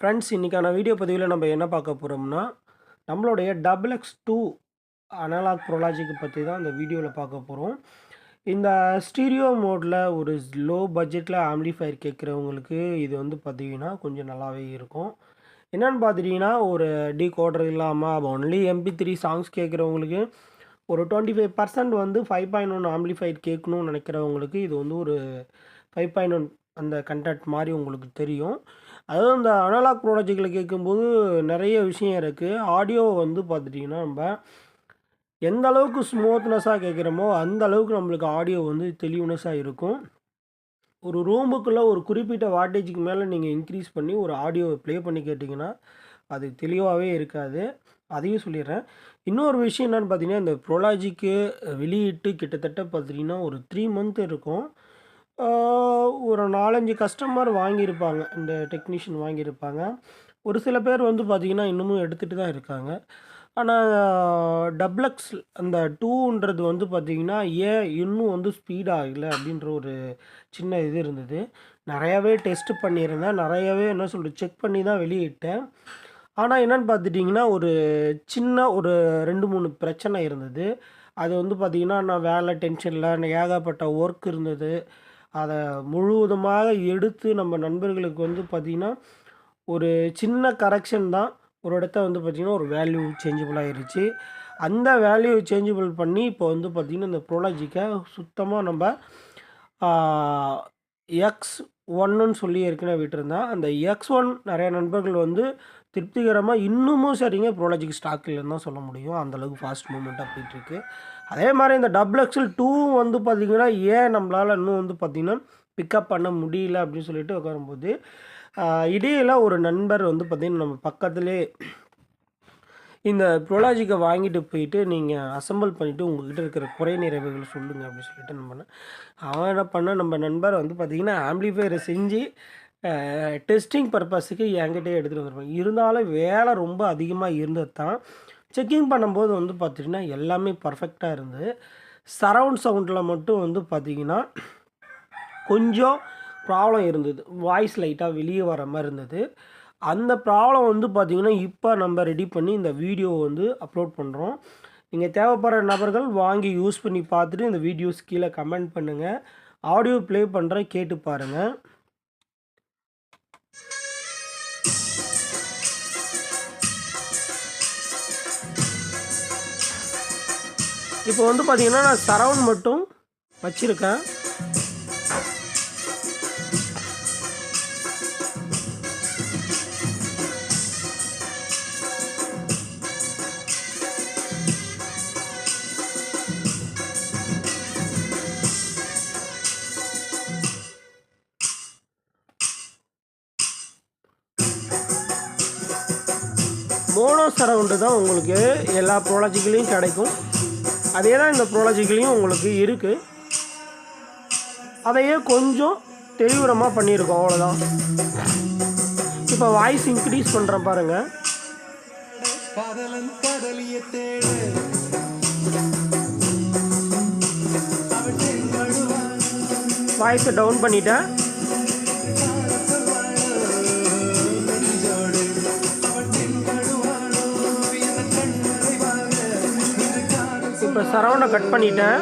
Friends, இன்றைக்கான video பதிவில் நம்ம என்ன பார்க்க போகிறோம்னா, நம்மளுடைய XX2 அனலாக் ப்ரோலாஜிக்கு பற்றி தான் இந்த வீடியோவில் பார்க்க போகிறோம். இந்த ஸ்டீரியோ மோடில் ஒரு லோ பட்ஜெட்டில் ஆம்ப்ளிஃபையர் கேட்குறவங்களுக்கு இது வந்து பார்த்தீங்கன்னா கொஞ்சம் நல்லாவே இருக்கும். என்னென்னு பார்த்துட்டிங்கன்னா, ஒரு டீகோடர் இல்லாமல் ஒன்லி MP3 சாங்ஸ் கேட்குறவங்களுக்கு ஒரு 25% வந்து 5.1 ஆம்ப்ளிஃபையர் கேட்கணும்னு நினைக்கிறவங்களுக்கு இது வந்து ஒரு 5.1 அந்த கண்டென்ட் மாதிரி உங்களுக்கு தெரியும். அதாவது இந்த அனலாக் ப்ரோலாஜிக்கில் கேட்கும்போது நிறைய விஷயம் இருக்குது. ஆடியோ வந்து பார்த்துட்டிங்கன்னா நம்ம எந்த அளவுக்கு ஸ்மூத்னஸாக கேட்குறோமோ அந்த அளவுக்கு நம்மளுக்கு ஆடியோ வந்து தெளிவுனஸாக இருக்கும். ஒரு ரூமுக்குள்ளே ஒரு குறிப்பிட்ட வாட்டேஜுக்கு மேலே நீங்கள் இன்க்ரீஸ் பண்ணி ஒரு ஆடியோவை ப்ளே பண்ணி கேட்டிங்கன்னா அது தெளிவாகவே இருக்காது. அதையும் சொல்லிடுறேன். இன்னொரு விஷயம் என்னென்னு பார்த்தீங்கன்னா, இந்த ப்ரோலாஜிக்கு வெளியிட்டு கிட்டத்தட்ட பார்த்திங்கன்னா ஒரு 3 மந்த் இருக்கும். ஒரு 4-5 கஸ்டமர் வாங்கியிருப்பாங்க. இந்த டெக்னீஷியன் வாங்கியிருப்பாங்க. ஒரு சில பேர் வந்து பார்த்திங்கன்னா இன்னமும் எடுத்துகிட்டு தான் இருக்காங்க. ஆனால் XX அந்த 2ன்றது வந்து பார்த்திங்கன்னா ஏன் இன்னும் வந்து ஸ்பீட் ஆகலை அப்படின்ற ஒரு சின்ன இது இருந்தது. நிறையாவே டெஸ்ட் பண்ணியிருந்தேன். நிறையாவே என்ன சொல்கிறது செக் பண்ணி தான் வெளியிட்டேன். ஆனால் என்னென்னு பார்த்துட்டிங்கன்னா ஒரு சின்ன ஒரு 2-3 பிரச்சனை இருந்தது. அது வந்து பார்த்திங்கன்னா நான் வேலை டென்ஷனில் ஏகப்பட்ட ஒர்க் இருந்தது. அதை முழுவதுமாக எடுத்து நம்ம நண்பர்களுக்கு வந்து பார்த்திங்கன்னா ஒரு சின்ன கரெக்ஷன் தான். ஒரு இடத்த வந்து பார்த்திங்கன்னா ஒரு வேல்யூ சேஞ்சபிள் ஆகிருச்சு. அந்த வேல்யூ சேஞ்சபிள் பண்ணி இப்போ வந்து பார்த்திங்கன்னா இந்த ப்ரோலாஜிக்கை சுத்தமாக நம்ம X1ன்னு சொல்லி ஏற்கனவே விட்டுருந்தேன். அந்த X1 நிறைய நண்பர்கள் வந்து திருப்திகரமாக இன்னமும் சரிங்க ப்ரோலாஜிக் ஸ்டாக் இல்லைன்னு தான் சொல்ல முடியும். அந்தளவுக்கு ஃபாஸ்ட் மூவ்மெண்ட்டாக போயிட்டுருக்கு. அதே மாதிரி இந்த XXL2 வந்து பார்த்திங்கன்னா ஏன் நம்மளால் இன்னும் வந்து பார்த்திங்கன்னா பிக்கப் பண்ண முடியல அப்படின்னு சொல்லிட்டு உட்காரும்போது இடையில ஒரு நண்பர் வந்து பார்த்திங்கன்னா நம்ம பக்கத்துலேயே இந்த ப்ரோலாஜிக்கை வாங்கிட்டு போயிட்டு நீங்கள் அசம்பிள் பண்ணிவிட்டு உங்கள்கிட்ட இருக்கிற குறை நிறைவுகள் சொல்லுங்கள் அப்படின்னு சொல்லிட்டு நம்ம பண்ணேன். அவன் என்ன பண்ணால் நம்ம நண்பர் வந்து பார்த்திங்கன்னா ஆம்ப்ளிஃபையரை செஞ்சு டெஸ்டிங் பர்பஸுக்கு என்கிட்டே எடுத்துகிட்டு வந்துருப்பாங்க. இருந்தாலும் வேலை ரொம்ப அதிகமாக இருந்தது தான். செக்கிங் பண்ணும்போது வந்து பார்த்திங்கன்னா எல்லாமே பர்ஃபெக்டாக இருந்தது. சரவுண்ட் சவுண்டில் மட்டும் வந்து பார்த்திங்கன்னா கொஞ்சம் ப்ராப்ளம் இருந்தது. வாய்ஸ் லைட்டாக வெளியே வர மாதிரி இருந்தது. அந்த ப்ராப்ளம் வந்து பார்த்திங்கன்னா இப்போ நம்ம ரெடி பண்ணி இந்த வீடியோ வந்து அப்லோட் பண்ணுறோம். நீங்கள் தேவைப்படுற நபர்கள் வாங்கி யூஸ் பண்ணி பார்த்துட்டு இந்த வீடியோஸ் கீழே கமெண்ட் பண்ணுங்கள். ஆடியோ ப்ளே பண்ணுறேன், கேட்டு பாருங்கள். இப்போ வந்து பார்த்திங்கன்னா நான் சரவுண்ட் மட்டும் வச்சுருக்கேன். மோனோ சரவுண்டு தான் உங்களுக்கு எல்லா ப்ரோலாஜிக்கலையும் கிடைக்கும். அதே தான் இந்த ப்ரோலாஜிக்கலையும் உங்களுக்கு இருக்குது. அதையே கொஞ்சம் தெளிவுரமாக பண்ணியிருக்கோம், அவ்வளோதான். இப்போ வாய்ஸ் இன்க்ரீஸ் பண்ணுறேன் பாருங்கள். வாய்ஸை டவுன் பண்ணிட்டேன். இப்போ சரவுண்டை கட் பண்ணிட்டேன்.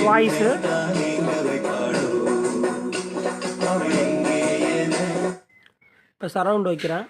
வாய்ஸு இப்போ சரவுண்ட் வைக்கிறேன்.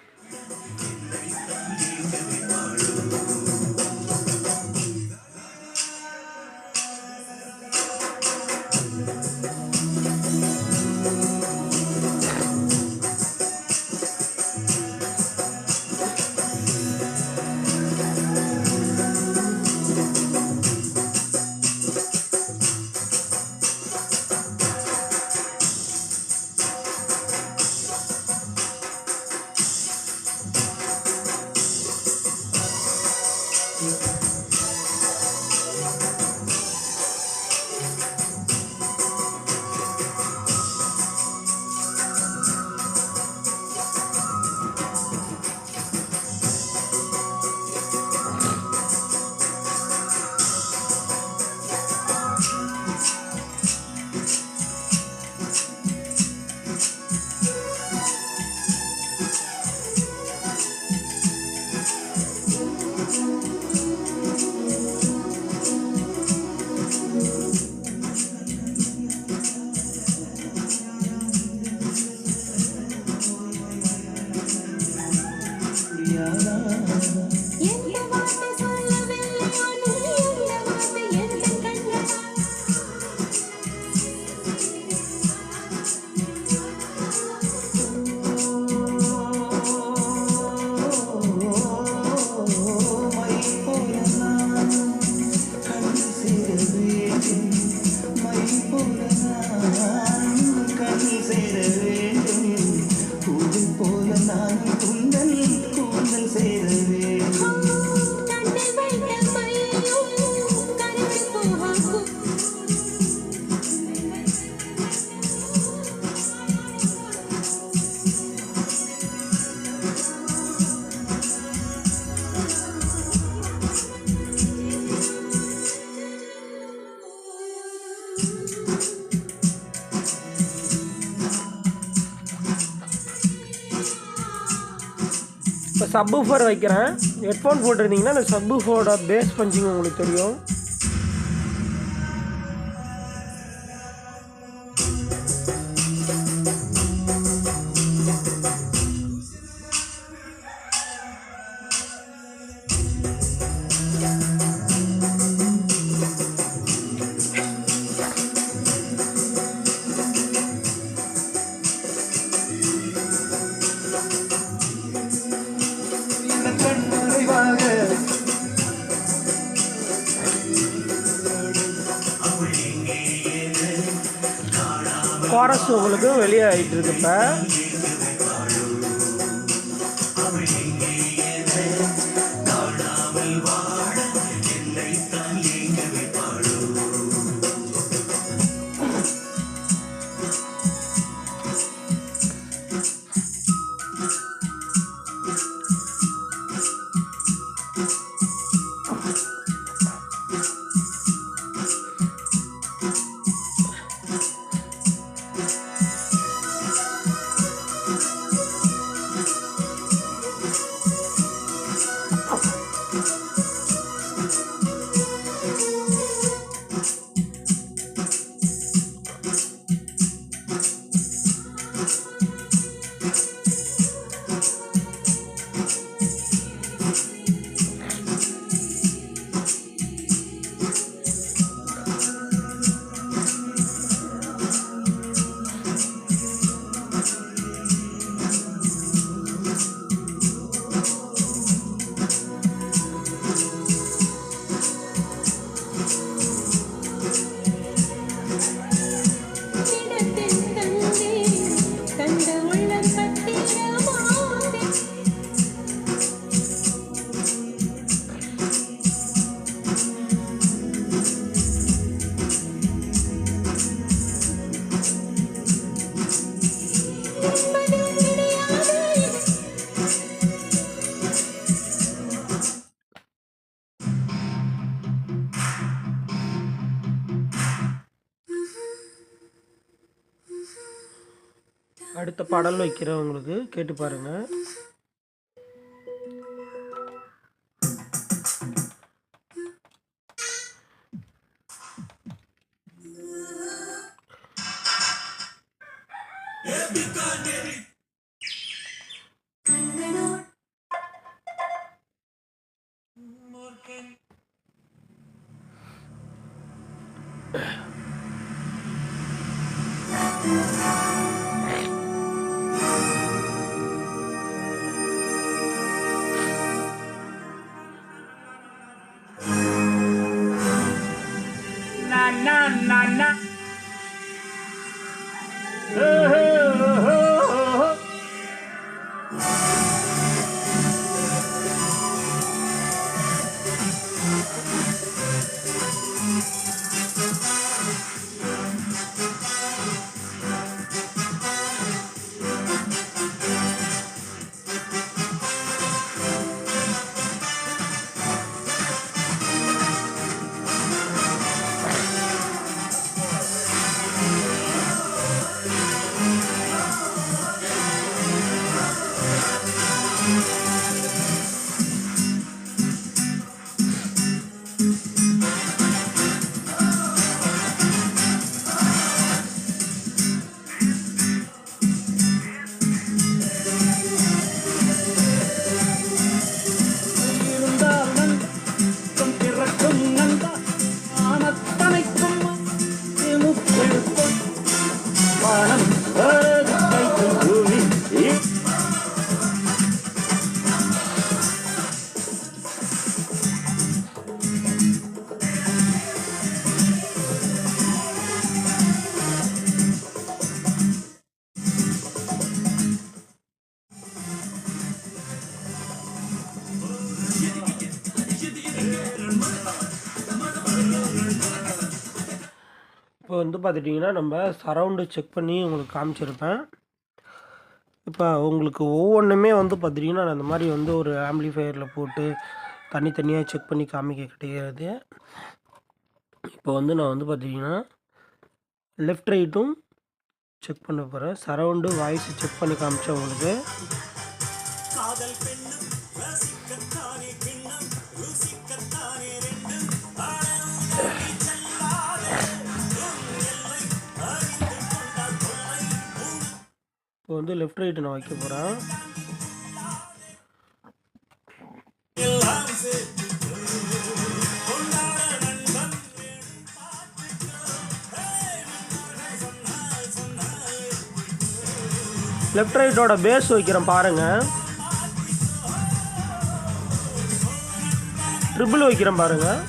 சப்வூஃபர் வைக்கிறேன். ஹெட்ஃபோன் போட்டிருந்தீங்கன்னா அந்த சப்வூஃபரோட பேஸ் பஞ்சிங் உங்களுக்கு தெரியும். கோரஸ் உங்களுக்கு வெளியே ஆகிட்டு இருக்கு. அடுத்த பாடல் வைக்கிறேன், உங்களுக்கு கேட்டு பாருங்க. இப்போ வந்து பார்த்துட்டிங்கன்னா நம்ம சரவுண்டு செக் பண்ணி உங்களுக்கு காமிச்சிருப்பேன். இப்போ உங்களுக்கு ஒவ்வொன்றுமே வந்து பார்த்துட்டிங்கன்னா நான் அந்த மாதிரி வந்து ஒரு ஆம்ப்ளிஃபையரில் போட்டு தனித்தனியாக செக் பண்ணி காமிக்க கிடையாது. இப்போ வந்து நான் வந்து பார்த்திங்கன்னா லெஃப்ட் ரைட்டும் செக் பண்ண போகிறேன். சரவுண்டு வாய்ஸ் செக் பண்ணி காமிச்சேன் உங்களுக்கு. இப்போ வந்து லெஃப்ட் ரைட்டு நான் வைக்க போகிறேன். லெஃப்ட் ரைட்டோட பேஸ் வைக்கிறேன் பாருங்கள். ட்ரிபிள் வைக்கிறேன் பாருங்கள்.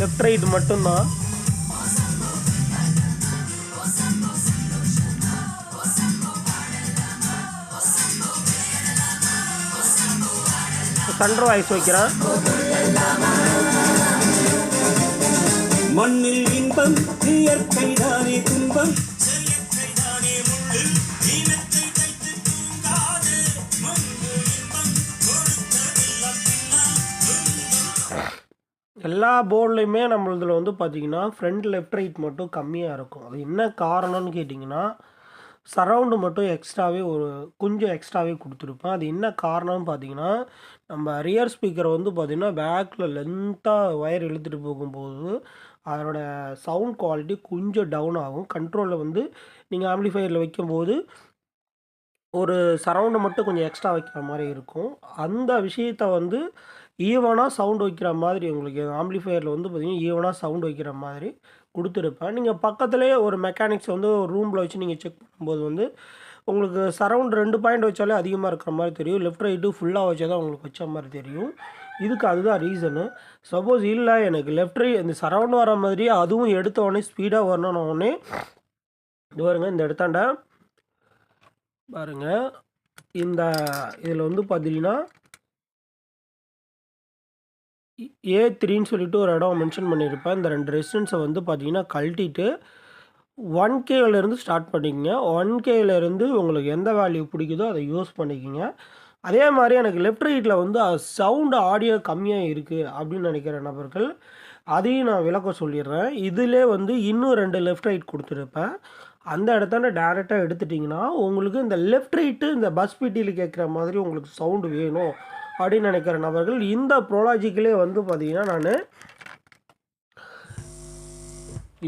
லெஃப்ட் ரைட் மட்டும்தான். சென்டர் வாய்ஸ் வைக்கிறேன். மண்ணில் இன்பம் இயற்கை தானே துன்பம். எல்லா போர்ட்லேயுமே நம்மளதில் வந்து பார்த்திங்கன்னா ஃப்ரண்ட் லெஃப்ட் ரைட் மட்டும் கம்மியாக இருக்கும். அது என்ன காரணம்னு கேட்டிங்கன்னா, சரவுண்டு மட்டும் எக்ஸ்ட்ராவே கொஞ்சம் எக்ஸ்ட்ராவே கொடுத்துருப்பேன். அது என்ன காரணம்னு பார்த்தீங்கன்னா, நம்ம ரியர் ஸ்பீக்கரை வந்து பார்த்திங்கன்னா பேக்கில் லென்த்தாக ஒயர் இழுத்துட்டு போகும்போது அதனோட சவுண்ட் குவாலிட்டி கொஞ்சம் டவுன் ஆகும். கண்ட்ரோலில் வந்து நீங்கள் ஆம்ப்ளிஃபையரில் வைக்கும்போது ஒரு சரவுண்டை மட்டும் கொஞ்சம் எக்ஸ்ட்ரா வைக்கிற மாதிரி இருக்கும். அந்த விஷயத்தை வந்து ஈவனாக சவுண்ட் வைக்கிற மாதிரி உங்களுக்கு ஆம்ப்ளிஃபையரில் வந்து பார்த்திங்கன்னா ஈவனாக சவுண்ட் வைக்கிற மாதிரி கொடுத்துருப்பேன். நீங்கள் பக்கத்துலேயே ஒரு மெக்கானிக்ஸ் வந்து ஒரு ரூமில் வச்சு நீங்கள் செக் பண்ணும்போது வந்து உங்களுக்கு சரவுண்ட் 2 பாயிண்ட் வச்சாலே அதிகமாக இருக்கிற மாதிரி தெரியும். லெஃப்ட் ரைட்டு ஃபுல்லாக வச்சா தான் உங்களுக்கு வச்ச மாதிரி தெரியும். இதுக்கு அதுதான் ரீசனு. சப்போஸ் இல்லை எனக்கு லெஃப்ட் இந்த சரவுண்ட் வர மாதிரி அதுவும் எடுத்த உடனே ஸ்பீடாக வரணும்னு உடனே இது பாருங்க, இந்த இடத்தாண்ட பாருங்கள், இந்த இதில் வந்து பார்த்தீங்கன்னா A3ன்னு சொல்லிட்டு ஒரு இடம் மென்ஷன் பண்ணியிருப்பேன். இந்த 2 ரெசிஸ்டன்ஸை வந்து பார்த்தீங்கன்னா கழட்டிட்டு 1Kலேருந்து ஸ்டார்ட் பண்ணிக்கங்க. 1Kலேருந்து உங்களுக்கு எந்த வேல்யூ பிடிக்குதோ அதை யூஸ் பண்ணிக்கோங்க. அதே மாதிரி எனக்கு லெஃப்ட் ரைட்டில் வந்து சவுண்டு ஆடியோ கம்மியாக இருக்குது அப்படின்னு நினைக்கிற நபர்கள் அதையும் நான் விளக்க சொல்லிடுறேன். இதிலே வந்து இன்னும் 2 லெஃப்ட் ரைட் கொடுத்துருப்பேன். அந்த இடத்தாண்ட டேரெக்டாக எடுத்துட்டிங்கன்னா உங்களுக்கு இந்த லெஃப்ட் ரைட்டு இந்த பஸ் பிடியில் கேட்குற மாதிரி உங்களுக்கு சவுண்டு வேணும் அப்படின்னு நினைக்கிற நபர்கள் இந்த ப்ரோலாஜிக்கிலே வந்து பார்த்திங்கன்னா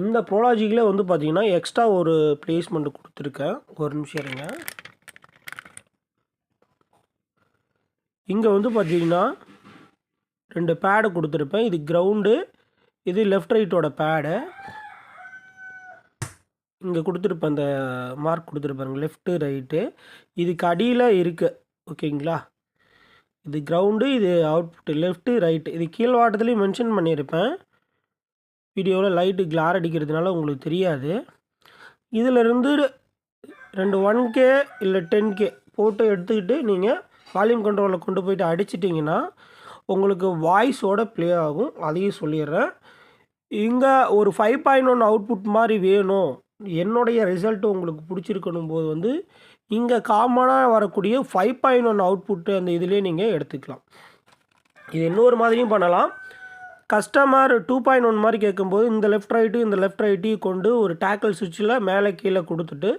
இந்த ப்ரோலாஜிக்கிலே வந்து பார்த்திங்கன்னா எக்ஸ்ட்ரா ஒரு பிளேஸ்மெண்ட் கொடுத்துருக்கேன். ஒரு நிமிஷம் இருங்க. இங்கே வந்து பார்த்திங்கன்னா 2 பேடு கொடுத்துருப்பேன். இது கிரவுண்டு, இது லெஃப்ட் ரைட்டோட பேடு. இங்கே கொடுத்துருப்பேன், இந்த மார்க் கொடுத்துருப்பாருங்க லெஃப்ட்டு ரைட்டு. இதுக்கு அடியில் இருக்குது ஓகேங்களா. இது கிரவுண்டு, இது அவுட்புட்டு லெஃப்ட்டு ரைட்டு. இது கீழ்வாட்டத்துலேயும் மென்ஷன் பண்ணியிருப்பேன். வீடியோவில் லைட்டு கிளார் அடிக்கிறதுனால உங்களுக்கு தெரியாது. இதிலிருந்து 2 1K இல்லை 10K போட்டு எடுத்துக்கிட்டு நீங்கள் வால்யூம் கண்ட்ரோலில் கொண்டு போயிட்டு அடிச்சிட்டிங்கன்னா உங்களுக்கு வாய்ஸோட ப்ளே ஆகும். அதையும் சொல்லிடுறேன். இங்கே ஒரு 5.1 அவுட்புட் மாதிரி வேணும், என்னுடைய ரிசல்ட்டு உங்களுக்கு பிடிச்சிருக்கணும் போது வந்து இங்கே காமனாக வரக்கூடிய 5.1 அவுட்புட்டு அந்த இதிலே நீங்கள் எடுத்துக்கலாம். இது இன்னொரு மாதிரியும் பண்ணலாம். கஸ்டமர் 2.1 மாதிரி கேட்கும்போது இந்த லெஃப்ட் ரைட்டையும் கொண்டு ஒரு டேக்கிள் சுவிட்சில் மேலே கீழே கொடுத்துட்டு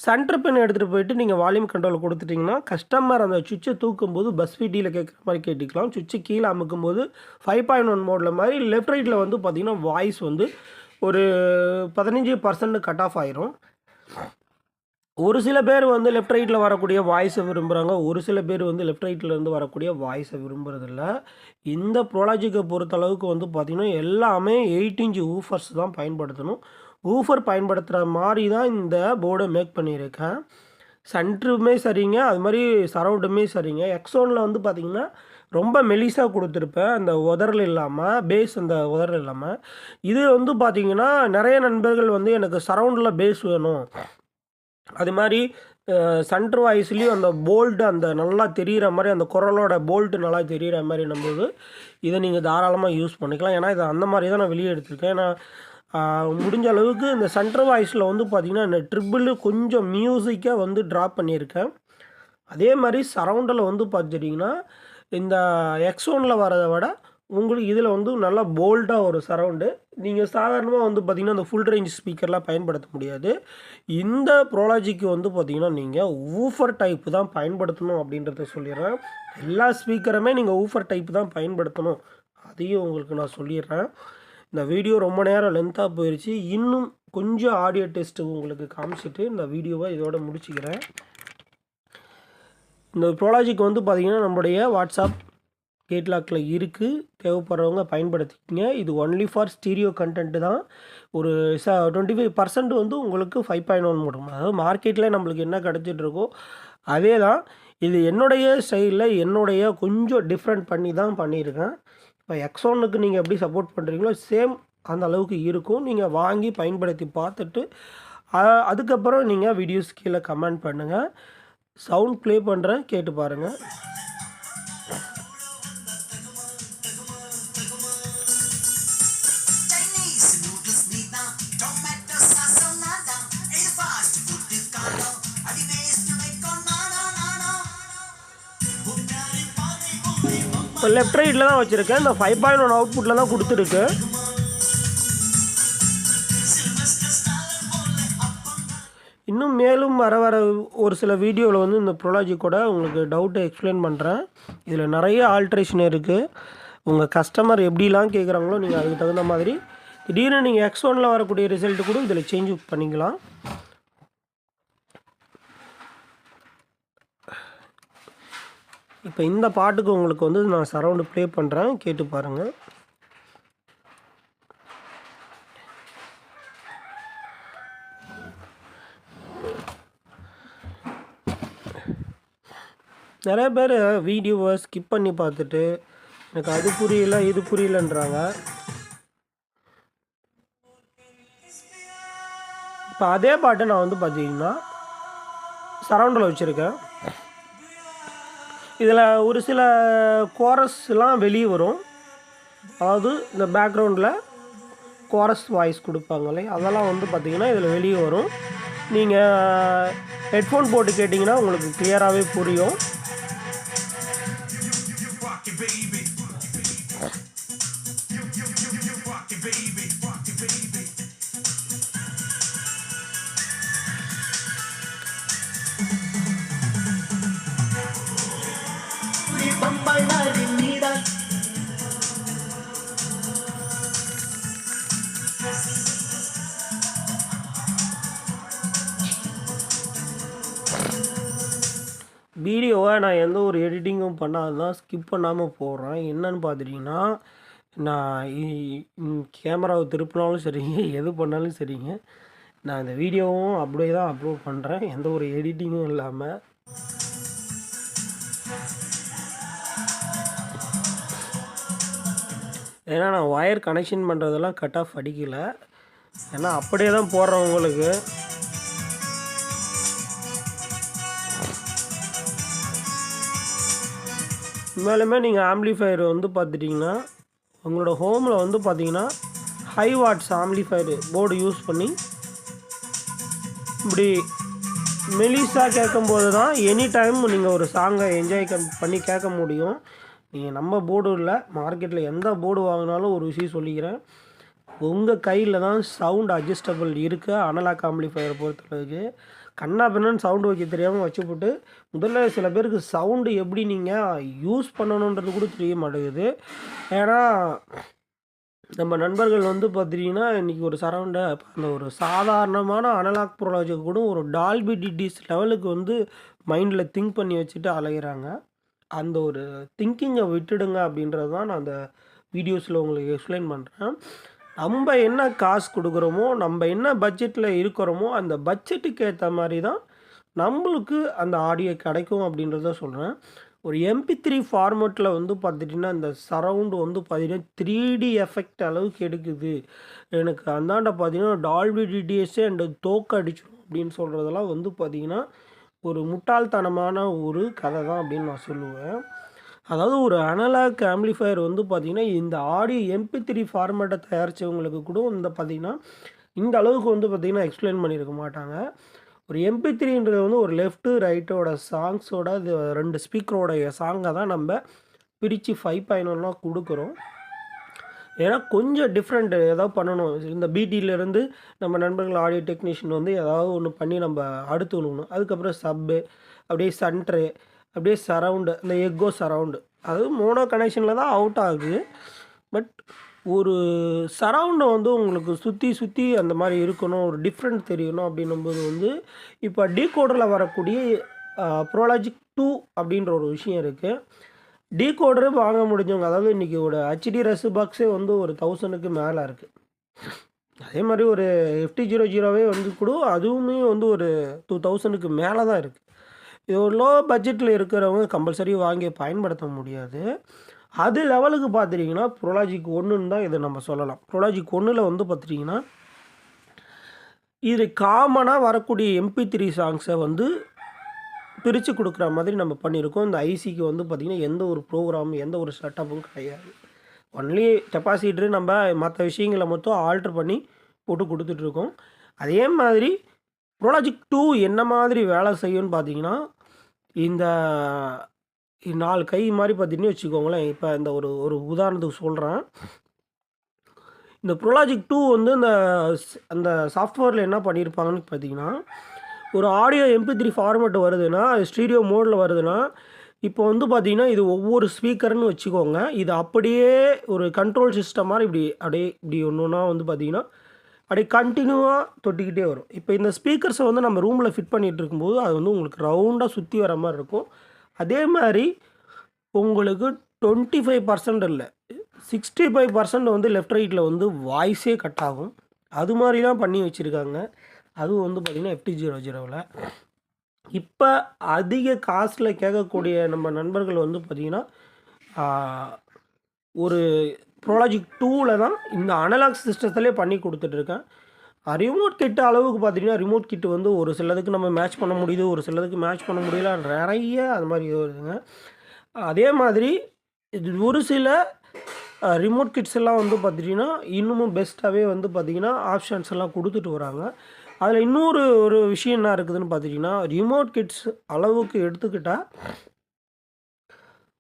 சென்டர் பென் எடுத்துகிட்டு போயிட்டு நீங்கள் வால்யூம் கண்ட்ரோல் கொடுத்துட்டிங்கன்னா கஸ்டமர் அந்த சுவிட்சை தூக்கும்போது பஸ் பிடியில் கேட்குற மாதிரி கேட்டுக்கலாம். சுவிட்சை கீழே அமுக்கும்போது 5.1 மோடில் மாதிரி லெஃப்ட் ரைட்டில் வந்து பார்த்திங்கன்னா வாய்ஸ் வந்து ஒரு 15% கட் ஆஃப் ஆயிரும். ஒரு சில பேர் வந்து லெஃப்ட் ரைட்டில் வரக்கூடிய வாய்ஸை விரும்புகிறாங்க, ஒரு சில பேர் வந்து லெஃப்ட் ரைட்லேருந்து வரக்கூடிய வாய்ஸை விரும்புகிறதில்ல. இந்த ப்ரோலாஜிக்கை பொறுத்தளவுக்கு வந்து பார்த்திங்கன்னா எல்லாமே 8 இன்ச் ஊஃபர்ஸ் தான் பயன்படுத்தணும். ஊஃபர் பயன்படுத்துகிற மாதிரி தான் இந்த போர்டை மேக் பண்ணியிருக்கேன். சென்டருமே சரிங்க, அது மாதிரி சரவுண்டுமே சரிங்க. எக்ஸோனில் வந்து பார்த்திங்கன்னா ரொம்ப மெலிசாக கொடுத்துருப்பேன், அந்த உதறல் இல்லாமல், பேஸ் அந்த உதறல் இல்லாமல். இது வந்து பார்த்திங்கன்னா நிறைய நண்பர்கள் வந்து எனக்கு சரவுண்டில் பேஸ் வேணும், அது மாதிரி சென்டர் வாய்ஸ்லேயும் அந்த போல்ட்டு அந்த நல்லா தெரிகிற மாதிரி அந்த குரலோட போல்ட்டு நல்லா தெரிகிற மாதிரி நம்புது இதை நீங்கள் தாராளமாக யூஸ் பண்ணிக்கலாம். ஏன்னா இதை அந்த மாதிரி தான் நான் வெளியே எடுத்திருக்கேன். ஏன்னா முடிஞ்ச அளவுக்கு இந்த சென்டர் வாய்ஸில் வந்து பார்த்திங்கன்னா இந்த ட்ரிபிள் கொஞ்சம் மியூசிக்காக வந்து ட்ராப் பண்ணியிருக்கேன். அதே மாதிரி சரவுண்டில் வந்து பார்த்துட்டிங்கன்னா இந்த எக்ஸோனில் வரதை விட உங்களுக்கு இதில் வந்து நல்லா போல்டாக ஒரு சரவுண்டு. நீங்கள் சாதாரணமாக வந்து பார்த்திங்கன்னா அந்த ஃபுல் ரேஞ்ச் ஸ்பீக்கர்லாம் பயன்படுத்த முடியாது. இந்த ப்ரோலாஜிக்கு வந்து பார்த்திங்கன்னா நீங்கள் ஊஃபர் டைப் தான் பயன்படுத்தணும் அப்படின்றத சொல்லிடுறேன். எல்லா ஸ்பீக்கருமே நீங்கள் ஊஃபர் டைப் தான் பயன்படுத்தணும், அதையும் உங்களுக்கு நான் சொல்லிடுறேன். இந்த வீடியோ ரொம்ப நேரம் லென்த்தாக போயிடுச்சு. இன்னும் கொஞ்சம் ஆடியோ டெஸ்ட்டு உங்களுக்கு காமிச்சிட்டு இந்த வீடியோவை இதோட முடிச்சுக்கிறேன். இந்த ப்ரோலாஜிக் வந்து பார்த்திங்கன்னா நம்மளுடைய வாட்ஸ்அப் கேட்லாக்கில் இருக்குது. தேவைப்படுறவங்க பயன்படுத்திக்கிங்க. இது ஒன்லி ஃபார் ஸ்டீரியோ கண்டென்ட்டு தான். ஒரு 25% வந்து உங்களுக்கு 5.1 மோடம். அதாவது மார்க்கெட்டில் நம்மளுக்கு என்ன கிடச்சிட்ருக்கோ அதே தான். இது என்னுடைய ஸ்டைலில் என்னுடைய கொஞ்சம் டிஃப்ரெண்ட் பண்ணி தான் பண்ணியிருக்கேன். இப்போ X1க்கு நீங்கள் எப்படி சப்போர்ட் பண்ணுறீங்களோ சேம் அந்த அளவுக்கு இருக்கும். நீங்கள் வாங்கி பயன்படுத்தி பார்த்துட்டு அதுக்கப்புறம் நீங்கள் வீடியோஸ் கீழே கமெண்ட் பண்ணுங்கள். சவுண்ட் ப்ளே பண்ணுறேன், கேட்டு பாருங்கள். இப்போ லெஃப்ட் ரைட்டில் தான் வச்சுருக்கேன். இந்த 5.1 அவுட்புட்டில் தான் கொடுத்துருக்கு. இன்னும் மேலும் வர ஒரு சில வீடியோவில் வந்து இந்த ப்ரோலாஜிக்கோட உங்களுக்கு டவுட்டை எக்ஸ்பிளைன் பண்ணுறேன். இதில் நிறைய ஆல்ட்ரேஷன் இருக்குது. உங்கள் கஸ்டமர் எப்படிலாம் கேட்குறாங்களோ நீங்கள் அதுக்கு தகுந்த மாதிரி திடீர்னு நீங்கள் X1ல் வரக்கூடிய ரிசல்ட்டு கூட இதில் சேஞ்ச் பண்ணிக்கலாம். இப்போ இந்த பாட்டுக்கு உங்களுக்கு வந்து நான் சரவுண்டு ப்ளே பண்ணுறேன், கேட்டு பாருங்கள். நிறைய பேர் வீடியோவை ஸ்கிப் பண்ணி பார்த்துட்டு எனக்கு அது புரியல இது புரியலன்றாங்க. இப்போ அதே பாட்டை நான் வந்து பார்த்தீங்கன்னா சரவுண்டில் வச்சுருக்கேன். இதில் ஒரு சில கோரஸ்லாம் வெளியே வரும். அதாவது இந்த பேக்ரவுண்டில் கோரஸ் வாய்ஸ் கொடுப்பாங்களே அதெல்லாம் வந்து பார்த்திங்கன்னா இதில் வெளியே வரும். நீங்கள் ஹெட்ஃபோன் போட்டு கேட்டிங்கன்னா உங்களுக்கு கிளியராகவே புரியும். வீடியோவை நான் எந்த ஒரு எடிட்டிங்கும் பண்ணாது தான் ஸ்கிப் பண்ணாமல் போடுறேன். என்னன்னு பார்த்துட்டிங்கன்னா நான் கேமராவை திருப்பினாலும் சரிங்க, எது பண்ணாலும் சரிங்க, நான் இந்த வீடியோவும் அப்படியே தான் அப்லோட் பண்ணுறேன், எந்த ஒரு எடிட்டிங்கும் இல்லாமல். ஏன்னா நான் ஒயர் கனெக்ஷன் பண்ணுறதெல்லாம் கட் ஆஃப் அடிக்கலை. ஏன்னா அப்படியே தான் போடுறேன் உங்களுக்கு. மேலுமே நீங்கள் ஆம்ப்ளிஃபயர் வந்து பார்த்துட்டிங்கன்னா உங்களோட ஹோமில் வந்து பார்த்தீங்கன்னா high watts amplifier board use பண்ணி இப்படி மெலிசாக கேட்கும்போது தான் எனி டைம் நீங்கள் ஒரு சாங்கை என்ஜாய் பண்ணி கேட்க முடியும். நீங்கள் நம்ம போர்டு இல்லை, மார்க்கெட்டில் எந்த போர்டு வாங்கினாலும் ஒரு விஷயம் சொல்லிக்கிறேன், உங்கள் கையில் தான் சவுண்ட் அட்ஜஸ்டபிள் இருக்குது. அனலாக் ஆம்ப்ளிஃபயரை பொறுத்தளவுக்கு கண்ணா பின்னு சவுண்டு வைக்க தெரியாமல் வச்சு போட்டு முதல்ல சில பேருக்கு சவுண்டு எப்படி நீங்கள் யூஸ் பண்ணணுன்றது கூட தெரிய மாட்டேங்குது. ஏன்னா நம்ம நண்பர்கள் வந்து பார்த்திங்கன்னா இன்றைக்கி ஒரு சரவுண்டை அந்த ஒரு சாதாரணமான அனலாக் ப்ரோலாஜிக் கூட ஒரு டால்பி டிடிஸ் லெவலுக்கு வந்து மைண்டில் திங்க் பண்ணி வச்சுட்டு அலைகிறாங்க. அந்த ஒரு திங்கிங்கை விட்டுடுங்க அப்படின்றது தான் நான் அந்த வீடியோஸில் உங்களுக்கு எக்ஸ்பிளைன் பண்ணுறேன். நம்ம என்ன காசு கொடுக்குறோமோ, நம்ம என்ன பட்ஜெட்டில் இருக்கிறோமோ அந்த பட்ஜெட்டுக்கு ஏற்ற மாதிரி தான் நம்மளுக்கு அந்த ஆடியோ கிடைக்கும் அப்படின்றத சொல்கிறேன். ஒரு MP3 ஃபார்மேட்டில் வந்து பார்த்துட்டிங்கன்னா இந்த சரவுண்டு வந்து பார்த்திங்கன்னா 3D எஃபெக்ட் அளவுக்கு எடுக்குது. எனக்கு அந்தாண்ட பார்த்திங்கன்னா டால்பி டிடிஎஸ்ஸே அண்டு தோக்க அடிச்சிடும் அப்படின்னு சொல்கிறதெல்லாம் வந்து பார்த்திங்கன்னா ஒரு முட்டாள்தனமான ஒரு கதை தான் அப்படின்னு நான் சொல்லுவேன். அதாவது ஒரு அனலாக் ஆம்ப்ளிஃபயர் வந்து பார்த்திங்கன்னா இந்த ஆடியோ MP3 ஃபார்மேட்டை தயாரித்தவங்களுக்கு கூட வந்து பார்த்திங்கன்னா இந்த அளவுக்கு வந்து பார்த்திங்கன்னா எக்ஸ்பிளைன் பண்ணியிருக்க மாட்டாங்க. ஒரு MP3ன்றது வந்து ஒரு லெஃப்ட்டு ரைட்டோட சாங்ஸோட 2 ஸ்பீக்கரோடைய சாங்கை தான் நம்ம பிரித்து 5.1 கொடுக்குறோம். ஏன்னா கொஞ்சம் டிஃப்ரெண்ட் ஏதாவது பண்ணணும். இந்த பிடியிலேருந்து நம்ம நண்பர்கள் ஆடியோ டெக்னீஷியன் வந்து ஏதாவது ஒன்று பண்ணி நம்ம அடுத்து விழுகணும். அதுக்கப்புறம் சப்பு, அப்படியே சென்ட்ரு, அப்படியே சரவுண்டு, இந்த எக்கோ சரவுண்டு, அது மோனோ கனெக்ஷனில் தான் அவுட் ஆகுது. பட் ஒரு சரவுண்டை வந்து உங்களுக்கு சுற்றி சுற்றி அந்த மாதிரி இருக்கணும், ஒரு டிஃப்ரெண்ட் தெரியணும் அப்படின்னும்போது வந்து இப்போ டீகோடரில் வரக்கூடிய ப்ரோலாஜிக் 2 அப்படின்ற ஒரு விஷயம் இருக்குது. டீகோடரு வாங்க முடிஞ்சவங்க, அதாவது இன்றைக்கி ஒரு ஹெச்டி ரெஸ் பாக்ஸே வந்து ஒரு 1000க்கு மேலே இருக்குது. அதே மாதிரி ஒரு FT00 வந்து கூட அதுவுமே வந்து ஒரு 2000க்கு மேலே தான் இருக்குது. இது ஒரு லோ பட்ஜெட்டில் இருக்கிறவங்க கம்பல்சரி வாங்கி பயன்படுத்த முடியாது. அது லெவலுக்கு பார்த்துட்டிங்கன்னா ப்ரோலாஜிக் 1ன்னு தான் இதை நம்ம சொல்லலாம். ப்ரோலாஜிக் 1ல் வந்து பார்த்துட்டிங்கன்னா இது காமனாக வரக்கூடிய MP3 சாங்ஸை வந்து பிரித்து கொடுக்குற மாதிரி நம்ம பண்ணியிருக்கோம். இந்த ஐசிக்கு வந்து பார்த்திங்கன்னா எந்த ஒரு ப்ரோக்ராம், எந்த ஒரு செட்டப்பும் கிடையாது. ஒன்லி கெப்பாசிட்டரு நம்ம மற்ற விஷயங்களை மொத்தம் ஆல்ட்ரு பண்ணி போட்டு கொடுத்துட்ருக்கோம். அதே மாதிரி ப்ரோலாஜிக் 2 என்ன மாதிரி வேலை செய்யும்னு பார்த்தீங்கன்னா, இந்த 4 கை மாதிரி பார்த்தீங்கன்னு வச்சுக்கோங்களேன். இப்போ இந்த ஒரு உதாரணத்துக்கு சொல்கிறேன். இந்த ப்ரோலாஜிக் 2 வந்து அந்த சாஃப்ட்வேரில் என்ன பண்ணியிருப்பாங்கன்னு பார்த்தீங்கன்னா, ஒரு ஆடியோ MP3 ஃபார்மேட் வருதுன்னா, ஸ்டீரியோ மோடில் வருதுன்னா, இப்போ வந்து பார்த்தீங்கன்னா இது ஒவ்வொரு ஸ்பீக்கர்னு வச்சுக்கோங்க. இது அப்படியே ஒரு கண்ட்ரோல் சிஸ்டம் மாதிரி இப்படி ஒன்று ஒன்றா வந்து பார்த்தீங்கன்னா அப்படியே கண்டினியூவாக தொட்டிக்கிட்டே வரும். இப்போ இந்த ஸ்பீக்கர்ஸை வந்து நம்ம ரூமில் ஃபிட் பண்ணிகிட்டு இருக்கும்போது அது வந்து உங்களுக்கு ரவுண்டாக சுற்றி வர மாதிரி இருக்கும். அதே மாதிரி உங்களுக்கு 25% இல்லை, 65% வந்து லெஃப்ட் ரைட்டில் வந்து வாய்ஸே கட் ஆகும். அது மாதிரிலாம் பண்ணி வச்சுருக்காங்க. அதுவும் வந்து பார்த்திங்கன்னா FT00வில். இப்போ அதிக காஸ்ட்டில் கேட்கக்கூடிய நம்ம நண்பர்கள் வந்து பார்த்திங்கன்னா ஒரு ப்ரோலாஜிக் 2வில் தான் இந்த அனலாக் சிஸ்டத்துலேயே பண்ணி கொடுத்துட்ருக்கேன். ரிமோட் கிட் அளவுக்கு பார்த்திங்கன்னா ரிமோட் கிட்டு வந்து ஒரு சிலதுக்கு நம்ம மேட்ச் பண்ண முடியுது, ஒரு சிலதுக்கு மேட்ச் பண்ண முடியல, நிறைய அது மாதிரி வருதுங்க. அதே மாதிரி இது ஒரு சில ரிமோட் கிட்ஸ் எல்லாம் வந்து பார்த்திங்கன்னா இன்னமும் பெஸ்ட்டாகவே வந்து பார்த்திங்கன்னா ஆப்ஷன்ஸ் எல்லாம் கொடுத்துட்டு வராங்க. அதில் ஒரு விஷயம் என்ன இருக்குதுன்னு பார்த்திங்கன்னா, ரிமோட் கிட்ஸ் அளவுக்கு எடுத்துக்கிட்டால்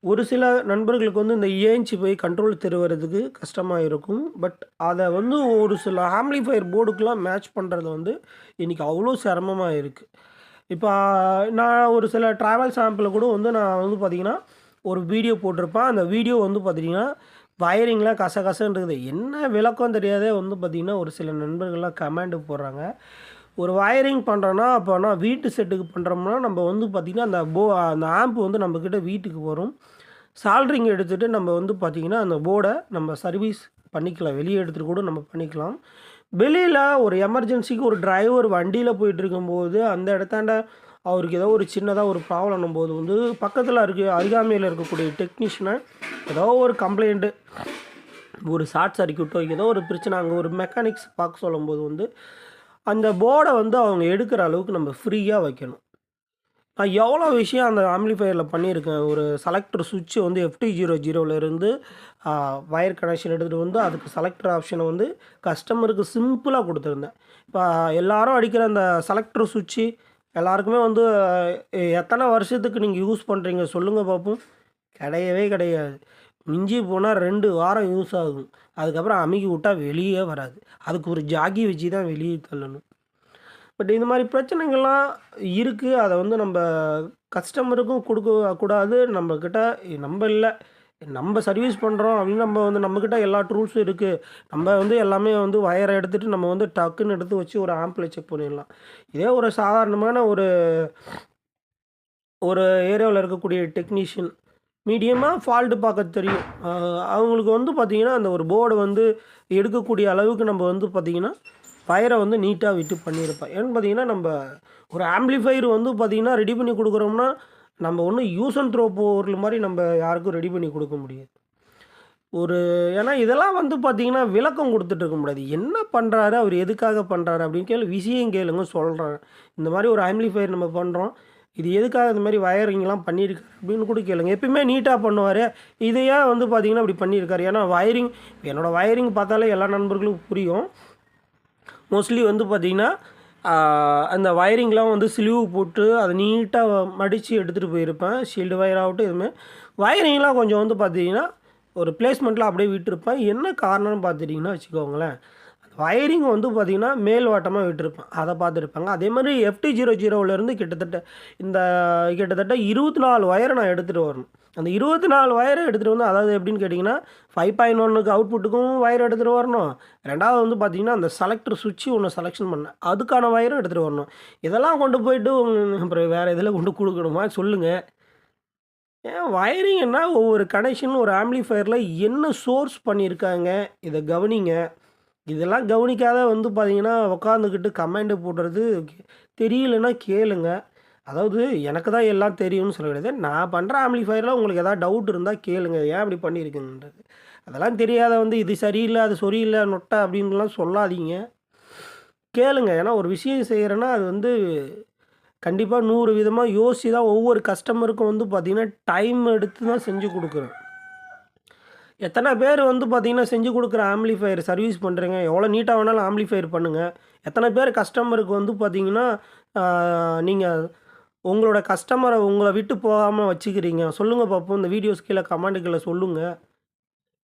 ஒரு சில நண்பர்களுக்கு வந்து இந்த ஏஞ்சி போய் கண்ட்ரோல் தருவதுக்கு கஷ்டமாக இருக்கும். பட் அதை வந்து ஒரு சில ஆம்ப்ளிஃபையர் போர்டுக்கெலாம் மேட்ச் பண்ணுறது வந்து இன்றைக்கி அவ்வளோ சிரமமாக இருக்குது. இப்போ நான் ஒரு சில ட்ராவல் சாம்பிளில் கூட வந்து நான் வந்து பார்த்திங்கன்னா ஒரு வீடியோ போட்டிருப்பேன். அந்த வீடியோ வந்து பார்த்திங்கன்னா வயரிங்லாம் கசகசன்றது என்ன விளக்கம் தெரியாதே வந்து பார்த்திங்கன்னா ஒரு சில நண்பர்கள்லாம் கமெண்ட் போடுறாங்க. ஒரு வயரிங் பண்ணுறோன்னா அப்போனா வீட்டு செட்டுக்கு பண்ணுறோம்னா நம்ம வந்து பார்த்திங்கன்னா அந்த ஆம்ப் வந்து நம்மக்கிட்ட வீட்டுக்கு வரும். சால்ட்ரிங் எடுத்துகிட்டு நம்ம வந்து பார்த்திங்கன்னா அந்த போர்டை நம்ம சர்வீஸ் பண்ணிக்கலாம். வெளியே எடுத்துகிட்டு கூட நம்ம பண்ணிக்கலாம். வெளியில் ஒரு எமர்ஜென்சிக்கு ஒரு டிரைவர் வண்டியில் போயிட்டு இருக்கும்போது அந்த இடத்தாண்ட அவருக்கு ஏதோ ஒரு சின்னதாக ஒரு ப்ராப்ளம் போது வந்து பக்கத்தில் அருகாமையில் இருக்கக்கூடிய டெக்னீஷியனை ஏதோ ஒரு கம்ப்ளைண்ட்டு, ஒரு ஷார்ட் சர்க்யூட்டோ ஏதோ ஒரு பிரச்சனை அங்கே ஒரு மெக்கானிக்ஸ் பார்க்க சொல்லும்போது வந்து அந்த போர்டை வந்து அவங்க எடுக்கிற அளவுக்கு நம்ம ஃப்ரீயாக வைக்கணும். நான் எவ்வளோ விஷயம் அந்த ஆம்ப்ளிஃபையரில் பண்ணியிருக்கேன். ஒரு செலக்டர் சுவிட்சு வந்து FT00 வயர் கனெக்ஷன் எடுத்துகிட்டு வந்து அதுக்கு செலக்டர் ஆப்ஷனை வந்து கஸ்டமருக்கு சிம்பிளாக கொடுத்துருந்தேன். இப்போ எல்லோரும் அடிக்கிற அந்த செலக்டர் சுவிட்சு எல்லாருக்குமே வந்து எத்தனை வருஷத்துக்கு நீங்கள் யூஸ் பண்ணுறீங்க சொல்லுங்கள் பார்ப்போம். கிடையவே கிடையாது. மிஞ்சி போனால் 2 வாரம் யூஸ் ஆகும். அதுக்கப்புறம் அமுக்கி விட்டால் வெளியே வராது. அதுக்கு ஒரு ஜாகி வச்சு தான் வெளியே தள்ளணும். பட் இந்த மாதிரி பிரச்சனைகள்லாம் இருக்குது. அதை வந்து நம்ம கஸ்டமருக்கும் கொடுக்கக்கூடாது. நம்மக்கிட்ட நம்ம சர்வீஸ் பண்ணுறோம் அப்படின்னு நம்ம வந்து நம்மக்கிட்ட எல்லா டூல்ஸும் இருக்குது. நம்ம வந்து எல்லாமே வந்து வயரை எடுத்துகிட்டு நம்ம வந்து டக்குன்னு எடுத்து வச்சு ஒரு ஆம்பில் செக் பண்ணிடலாம். இதே ஒரு சாதாரணமான ஒரு ஏரியாவில் இருக்கக்கூடிய டெக்னீஷியன் மீடியமாக ஃபால்ட்டு பார்க்க தெரியும். அவங்களுக்கு வந்து பார்த்திங்கன்னா அந்த ஒரு போர்டு வந்து எடுக்கக்கூடிய அளவுக்கு நம்ம வந்து பார்த்திங்கன்னா வயரை வந்து நீட்டாக விட்டு பண்ணியிருப்பேன். ஏன்னு பார்த்திங்கன்னா நம்ம ஒரு ஆம்ப்ளிஃபையர் வந்து பார்த்திங்கன்னா ரெடி பண்ணி கொடுக்குறோம்னா நம்ம ஒன்றும் யூஸ் அண்ட் த்ரோ பொருள் மாதிரி நம்ம யாருக்கும் ரெடி பண்ணி கொடுக்க முடியாது. ஏன்னா இதெல்லாம் வந்து பார்த்திங்கன்னா விளக்கம் கொடுத்துட்டு இருக்க முடியாது. என்ன பண்ணுறாரு, அவர் எதுக்காக பண்ணுறாரு அப்படின்னு விஷயம் கேளுங்க சொல்கிறேன். இந்த மாதிரி ஒரு ஆம்ப்ளிஃபையர் நம்ம பண்ணுறோம், இது எதுக்காக இந்த மாதிரி வயரிங்லாம் பண்ணியிருக்காரு அப்படின்னு கூட கேளுங்க. எப்பயுமே நீட்டாக பண்ணுவார். இதையே வந்து பார்த்திங்கன்னா இப்படி பண்ணியிருக்காரு. ஏன்னா என்னோடய வயரிங் பார்த்தாலே எல்லா நண்பர்களுக்கும் புரியும். மோஸ்ட்லி வந்து பார்த்திங்கன்னா அந்த வயரிங்லாம் வந்து ஸ்லீவ் போட்டு அதை நீட்டாக மடித்து எடுத்துகிட்டு போயிருப்பேன். ஷீல்டு வயர் ஆகட்டும் எதுவுமே. வயரிங்லாம் கொஞ்சம் வந்து பார்த்திங்கன்னா ஒரு பிளேஸ்மெண்ட்டில் அப்படியே விட்டுருப்பேன். என்ன காரணம்னு பார்த்துட்டிங்கன்னா வச்சுக்கோங்களேன், வயரிங் வந்து பார்த்திங்கன்னா மேல் வாட்டமாக விட்டுருப்பேன். அதை பார்த்துருப்பாங்க. அதே மாதிரி FT00 கிட்டத்தட்ட 24 வயரை நான் எடுத்துகிட்டு வரணும். அந்த 24 வயரை எடுத்துகிட்டு வந்து, அதாவது எப்படின்னு கேட்டிங்கன்னா 5.1க்கு அவுட்புட்டுக்கும் வயர் எடுத்துகிட்டு வரணும். ரெண்டாவது வந்து பார்த்திங்கன்னா அந்த செலக்டர் சுவிட்சு ஒன்று செலெக்ஷன் பண்ணேன், அதுக்கான வயரும் எடுத்துகிட்டு வரணும். இதெல்லாம் கொண்டு போயிட்டு அப்புறம் வேறு இதில் கொண்டு கொடுக்கணுமா சொல்லுங்கள். ஏன் வயரிங்னா ஒவ்வொரு கனெக்ஷன் ஒரு ஆம்பிளிஃபையரில் என்ன சோர்ஸ் பண்ணியிருக்காங்க, இதை கவனிங்க. இதெல்லாம் கவனிக்காத வந்து பார்த்தீங்கன்னா உட்காந்துக்கிட்டு கமெண்ட் போடுறது, தெரியலன்னா கேளுங்க. அதாவது எனக்கு தான் எல்லாம் தெரியும்னு சொல்ல கிடையாது. நான் பண்ணுற ஆம்பிளிஃபையரில் உங்களுக்கு எதாவது டவுட் இருந்தால் கேளுங்க, ஏன் இப்படி பண்ணியிருக்குன்றது. அதெல்லாம் தெரியாத வந்து இது சரியில்லை, அது சரியில்லை, நொட்டை அப்படின்லாம் சொல்லாதீங்க. கேளுங்க. ஏன்னா ஒரு விஷயம் செய்கிறேன்னா அது வந்து கண்டிப்பாக 100 விதமாக யோசித்து தான் ஒவ்வொரு கஸ்டமருக்கும் வந்து பார்த்திங்கன்னா டைம் எடுத்து தான் செஞ்சு கொடுக்குறேன். எத்தனை பேர் வந்து பார்த்திங்கன்னா செஞ்சு கொடுக்குற ஆம்பிளிஃபையர் சர்வீஸ் பண்ணுறீங்க, எவ்வளோ நீட்டாக வேணாலும் ஆம்பிளிஃபையர் பண்ணுங்கள். எத்தனை பேர் கஸ்டமருக்கு வந்து பார்த்திங்கன்னா நீங்கள் உங்களோட கஸ்டமரை உங்களை விட்டு போகாமல் வச்சுக்கிறீங்க? சொல்லுங்கள் பார்ப்போம். இந்த வீடியோஸ் கீழே கமெண்ட்டுகளை சொல்லுங்கள்.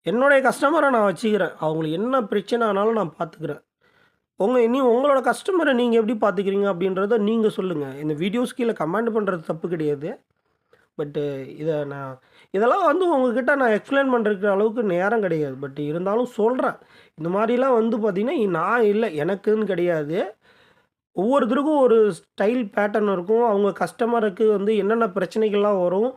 என்னுடைய கஸ்டமரை நான் வச்சுக்கிறேன். அவங்களுக்கு என்ன பிரச்சனை ஆனாலும் நான் பார்த்துக்கிறேன். உங்களோட கஸ்டமரை நீங்கள் எப்படி பார்த்துக்கிறீங்க அப்படின்றத நீங்கள் சொல்லுங்கள். இந்த வீடியோஸ் கீழே கமெண்ட் பண்ணுறது தப்பு கிடையாது. பட்டு இதெல்லாம் வந்து உங்ககிட்ட நான் எக்ஸ்பிளைன் பண்ணுறதுக்கு அளவுக்கு நேரம் கிடையாது. பட் இருந்தாலும் சொல்கிறேன். இந்த மாதிரிலாம் வந்து பார்த்திங்கன்னா நான் இல்லை, எனக்குன்னு கிடையாது. ஒவ்வொருத்தருக்கும் ஒரு ஸ்டைல் பேட்டர்ன் இருக்கும். அவங்க கஸ்டமருக்கு வந்து என்னென்ன பிரச்சனைகள்லாம் வரும்,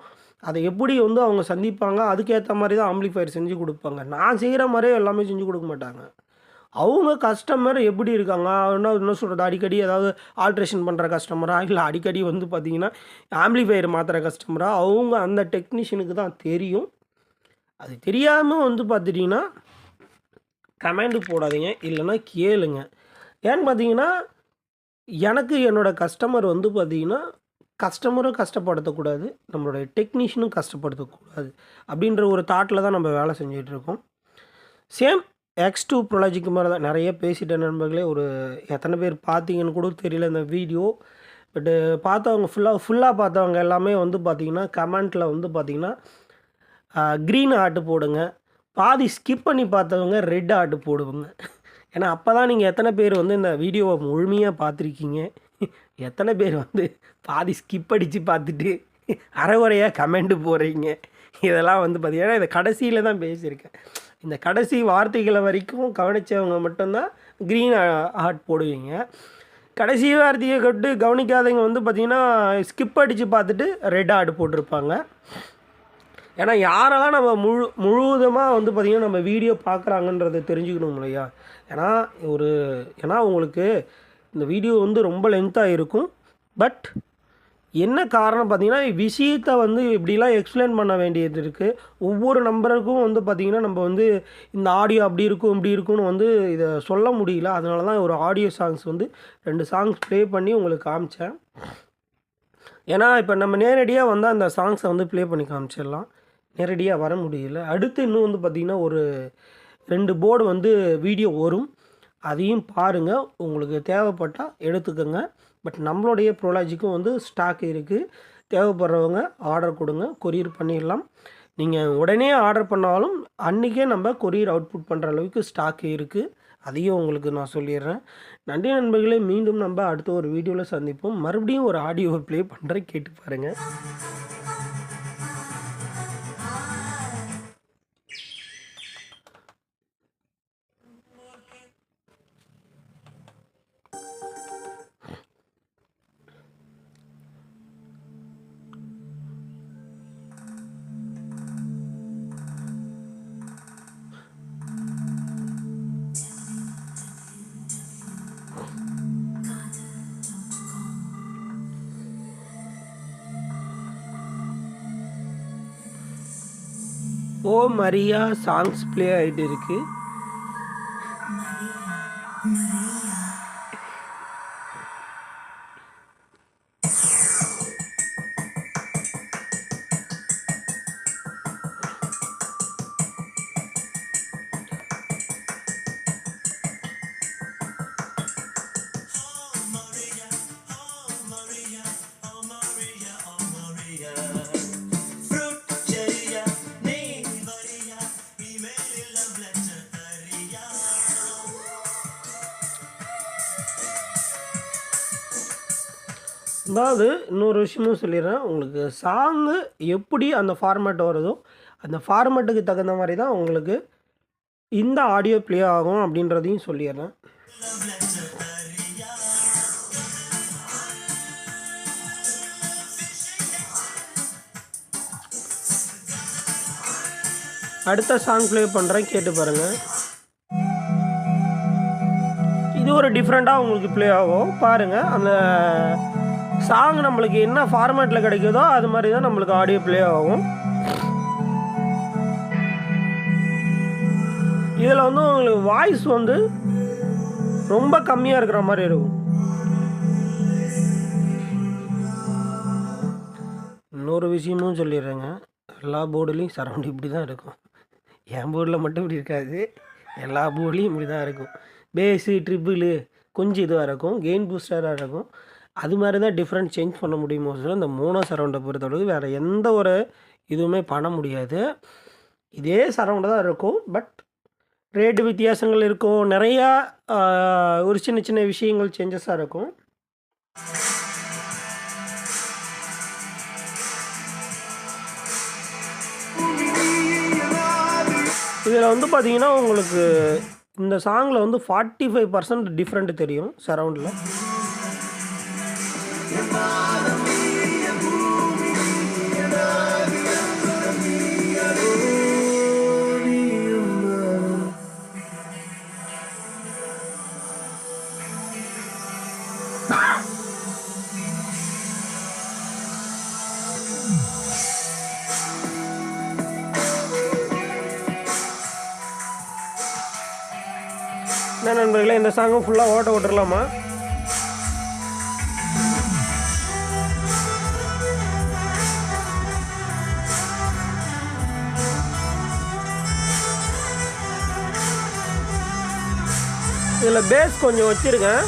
அதை எப்படி வந்து அவங்க சந்திப்பாங்க, அதுக்கேற்ற மாதிரி தான் ஆம்பிளிஃபையர் செஞ்சு கொடுப்பாங்க. நான் செய்கிற மாதிரியே எல்லாமே செஞ்சு கொடுக்க மாட்டாங்க. அவங்க கஸ்டமர் எப்படி இருக்காங்க, என்ன சொல்கிறது, அடிக்கடி ஏதாவது ஆல்ட்ரேஷன் பண்ணுற கஸ்டமரா, இல்லை அடிக்கடி வந்து பார்த்திங்கன்னா ஆம்பிளிஃபையர் மாற்றுற கஸ்டமரா, அவங்க அந்த டெக்னீஷியனுக்கு தான் தெரியும். அது தெரியாமல் வந்து பார்த்துட்டிங்கன்னா கமெண்ட் போடாதீங்க, இல்லைன்னா கேளுங்க. ஏன்னு பார்த்தீங்கன்னா எனக்கு என்னோடய கஸ்டமர் வந்து பார்த்திங்கன்னா கஸ்டமரும் கஷ்டப்படுத்தக்கூடாது, நம்மளுடைய டெக்னீஷியனும் கஷ்டப்படுத்தக்கூடாது அப்படின்ற ஒரு தாட்டில் தான் நம்ம வேலை செஞ்சிகிட்ருக்கோம். சேம் X2 ப்ரோலாஜிக்கு மாதிரி தான். நிறைய பேசிட்டேன் நண்பர்களே. ஒரு எத்தனை பேர் பார்த்தீங்கன்னு கூட தெரியல இந்த வீடியோ. பட்டு பார்த்தவங்க ஃபுல்லாக பார்த்தவங்க எல்லாமே வந்து பார்த்திங்கன்னா கமெண்ட்டில் வந்து பார்த்திங்கன்னா க்ரீன் ஹார்ட்டு போடுங்க. பாதி ஸ்கிப் பண்ணி பார்த்தவங்க ரெட் ஹார்ட்டு போடுவோங்க. ஏன்னா அப்போ தான் நீங்கள் எத்தனை பேர் வந்து இந்த வீடியோவை முழுமையாக பார்த்துருக்கீங்க, எத்தனை பேர் வந்து பாதி ஸ்கிப் அடித்து பார்த்துட்டு அரைகுறையாக கமெண்ட்டு போடுறீங்க. இதெல்லாம் வந்து பார்த்திங்கன்னா இதை கடைசியில் தான் பேசியிருக்கேன். இந்த கடைசி வார்த்தைகளை வரைக்கும் கவனித்தவங்க மட்டும்தான் க்ரீன் ஹார்ட் போடுவீங்க. கடைசி வார்த்தையை கட்டு கவனிக்காதவங்க வந்து பார்த்திங்கன்னா ஸ்கிப் அடித்து பார்த்துட்டு ரெட் ஹார்ட் போட்டிருப்பாங்க. ஏன்னா யாரெல்லாம் நம்ம முழுவதுமாக வந்து பார்த்திங்கன்னா நம்ம வீடியோ பார்க்குறாங்கன்றதை தெரிஞ்சுக்கணும் இல்லையா. ஏன்னா உங்களுக்கு இந்த வீடியோ வந்து ரொம்ப லென்த்தாக இருக்கும். பட் என்ன காரணம் பார்த்திங்கன்னா விஷயத்தை வந்து இப்படிலாம் எக்ஸ்பிளைன் பண்ண வேண்டியது இருக்குது. ஒவ்வொரு நம்பருக்கும் வந்து பார்த்திங்கன்னா நம்ம வந்து இந்த ஆடியோ அப்படி இருக்கும் இப்படி இருக்கும்னு வந்து இதை சொல்ல முடியல. அதனால தான் ஒரு ஆடியோ சாங்ஸ் வந்து 2 சாங்ஸ் ப்ளே பண்ணி உங்களுக்கு காமிச்சேன். ஏன்னா இப்போ நம்ம நேரடியாக வந்தால் அந்த சாங்ஸை வந்து ப்ளே பண்ணி காமிச்சிடலாம், நேரடியாக வர முடியல. அடுத்து இன்னும் வந்து பார்த்திங்கன்னா ஒரு 2 போர்டு வந்து வீடியோ வரும், அதையும் பாருங்கள். உங்களுக்கு தேவைப்பட்டால் எடுத்துக்கோங்க. பட் நம்மளுடைய ப்ரோலாஜிக்கும் வந்து ஸ்டாக் இருக்குது. தேவைப்படுறவங்க ஆர்டர் கொடுங்க, கொரியர் பண்ணிடலாம். நீங்கள் உடனே ஆர்டர் பண்ணாலும் அன்றைக்கே நம்ம கொரியர் அவுட்புட் பண்ணுற அளவுக்கு ஸ்டாக் இருக்குது. அதையும் உங்களுக்கு நான் சொல்லிடுறேன். நன்றி நண்பர்களே. மீண்டும் நம்ம அடுத்த ஒரு வீடியோவில் சந்திப்போம். மறுபடியும் ஒரு ஆடியோவை ப்ளே பண்ணுறேன், கேட்டு பாருங்கள். ஓ மரியா சாங்ஸ் ப்ளே ஆகிட்டு இருக்கு. அதாவது இன்னொரு விஷயமும் சொல்லிடுறேன். உங்களுக்கு சாங்கு எப்படி அந்த ஃபார்மேட் வருதோ, அந்த ஃபார்மேட்டுக்கு தகுந்த மாரி தான் உங்களுக்கு இந்த ஆடியோ ப்ளே ஆகும் அப்படின்றதையும் சொல்லிடுறேன். அடுத்த சாங் ப்ளே பண்ணுறேன், கேட்டு பாருங்கள். இது ஒரு டிஃப்ரெண்ட்டாக உங்களுக்கு ப்ளே ஆகும். பாருங்கள், அந்த சாங் நம்மளுக்கு என்ன ஃபார்மேட்டில் கிடைக்குதோ அது மாதிரி தான் நம்மளுக்கு ஆடியோ ப்ளே ஆகும். இதில் வந்து உங்களுக்கு வாய்ஸ் வந்து ரொம்ப கம்மியாக இருக்கிற மாதிரி இருக்கும். இன்னொரு விஷயமும் சொல்லிடுறேங்க, எல்லா போர்டுலேயும் சரௌண்ட் இப்படி தான் இருக்கும். என் போர்டில் மட்டும் இப்படி இருக்காது, எல்லா போர்ட்லேயும் இப்படி தான் இருக்கும். பேஸு ட்ரிபிளு கொஞ்சம் இதுவாக இருக்கும், கெயின் பூஸ்டராக இருக்கும். அது மாதிரி தான் டிஃப்ரெண்ட் சேஞ்ச் பண்ண முடியுமோ சொல்ல இந்த மோனோ சரௌண்டை பொறுத்தளவுக்கு வேறு எந்த ஒரு இதுவுமே பண்ண முடியாது. இதே சரௌண்டு தான் இருக்கும், பட் ரேட்டு வித்தியாசங்கள் இருக்கும். நிறையா ஒரு சின்ன சின்ன விஷயங்கள் சேஞ்சஸாக இருக்கும். இதில் வந்து பார்த்தீங்கன்னா உங்களுக்கு இந்த சாங்கில் வந்து 45% டிஃப்ரெண்ட் தெரியும் சரௌண்டில். என்ன நண்பர்களே, இந்த சாங்கும் ஃபுல்லாக ஓட்ட விட்டுறலாமா? இதில் பேஸ் கொஞ்சம் வச்சுருக்கேன்.